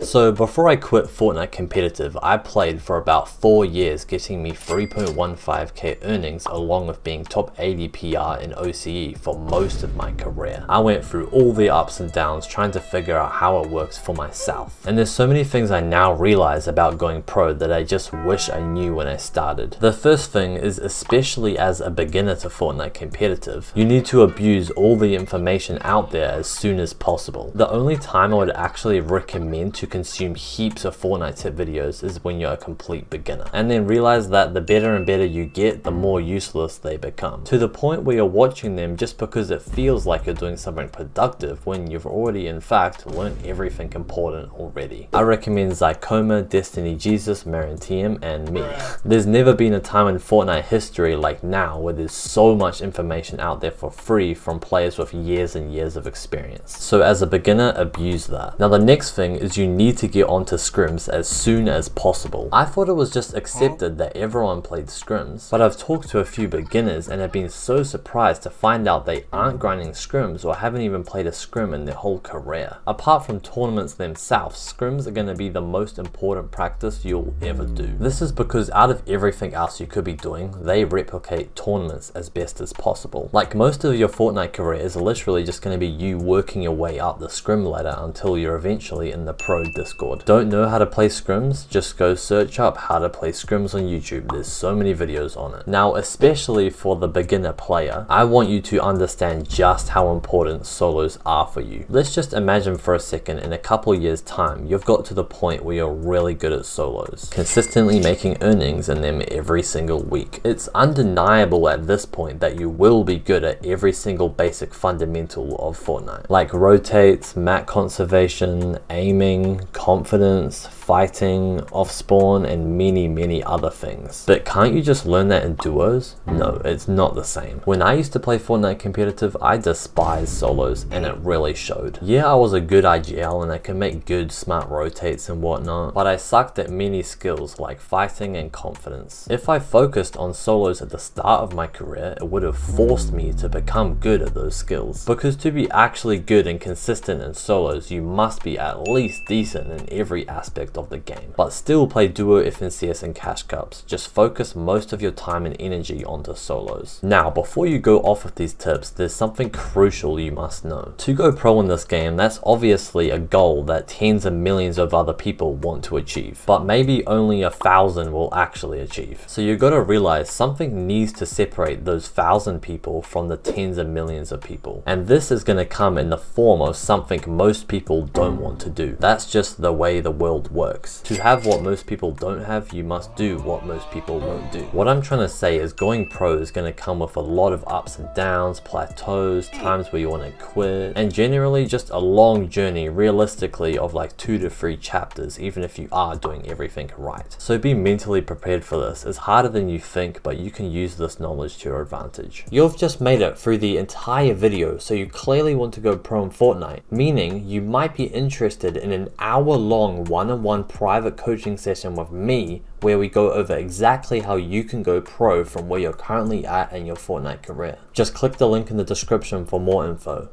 So before I quit Fortnite competitive, I played for about 4 years, getting me 3.15k earnings along with being top 80 PR in OCE for most of my career. I went through all the ups and downs trying to figure out how it works for myself. And there's so many things I now realize about going pro that I just wish I knew when I started. The first thing is, especially as a beginner to Fortnite competitive, you need to abuse all the information out there as soon as possible. The only time I would actually recommend to consume heaps of Fortnite tip videos is when you're a complete beginner, and then realize that the better and better you get, the more useless they become, to the point where you're watching them just because it feels like you're doing something productive when you've already in fact learned everything important already. I recommend Zykoma, Destiny Jesus, Marantiem, and me. There's never been a time in Fortnite history like now where there's so much information out there for free from players with years and years of experience. So as a beginner, abuse that. Now the next thing is you need to get onto scrims as soon as possible. I thought it was just accepted that everyone played scrims, but I've talked to a few beginners and have been so surprised to find out they aren't grinding scrims or haven't even played a scrim in their whole career. Apart from tournaments themselves, scrims are going to be the most important practice you'll ever do. This is because out of everything else you could be doing, they replicate tournaments as best as possible. Like most of your Fortnite career is literally just going to be you working your way up the scrim ladder until you're eventually in the pro Discord. Don't know how to play scrims? Just go search up how to play scrims on YouTube. There's so many videos on it. Now, especially for the beginner player, I want you to understand just how important solos are for you. Let's just imagine for a second in a couple years time, you've got to the point where you're really good at solos, consistently making earnings in them every single week. It's undeniable at this point that you will be good at every single basic fundamental of Fortnite, like rotates, map conservation, aiming, confidence, fighting, off spawn, and many other things. But can't you just learn that in duos? No, it's not the same. When I used to play Fortnite competitive, I despised solos, and it really showed. Yeah, I was a good IGL and I could make good smart rotates and whatnot, but I sucked at many skills like fighting and confidence. If I focused on solos at the start of my career, it would have forced me to become good at those skills. Because to be actually good and consistent in solos, you must be at least decent in every aspect of the game. But still play duo, FNCS, and cash cups. Just focus most of your time and energy onto solos. Now, before you go off with these tips, there's something crucial you must know. To go pro in this game, that's obviously a goal that tens of millions of other people want to achieve, but maybe only 1,000 will actually achieve. So you gotta realize something needs to separate those 1,000 people from the tens of millions of people. And this is gonna come in the form of something most people don't want to do. That's just the way the world works. To have what most people don't have, you must do what most people won't do. What I'm trying to say is going pro is going to come with a lot of ups and downs, plateaus, times where you want to quit, and generally just a long journey, realistically, of like 2 to 3 chapters, even if you are doing everything right. So be mentally prepared for this. It's harder than you think, but you can use this knowledge to your advantage. You've just made it through the entire video, so you clearly want to go pro in Fortnite, meaning you might be interested in an hour-long one-on-one private coaching session with me where we go over exactly how you can go pro from where you're currently at in your Fortnite career. Just click the link in the description for more info.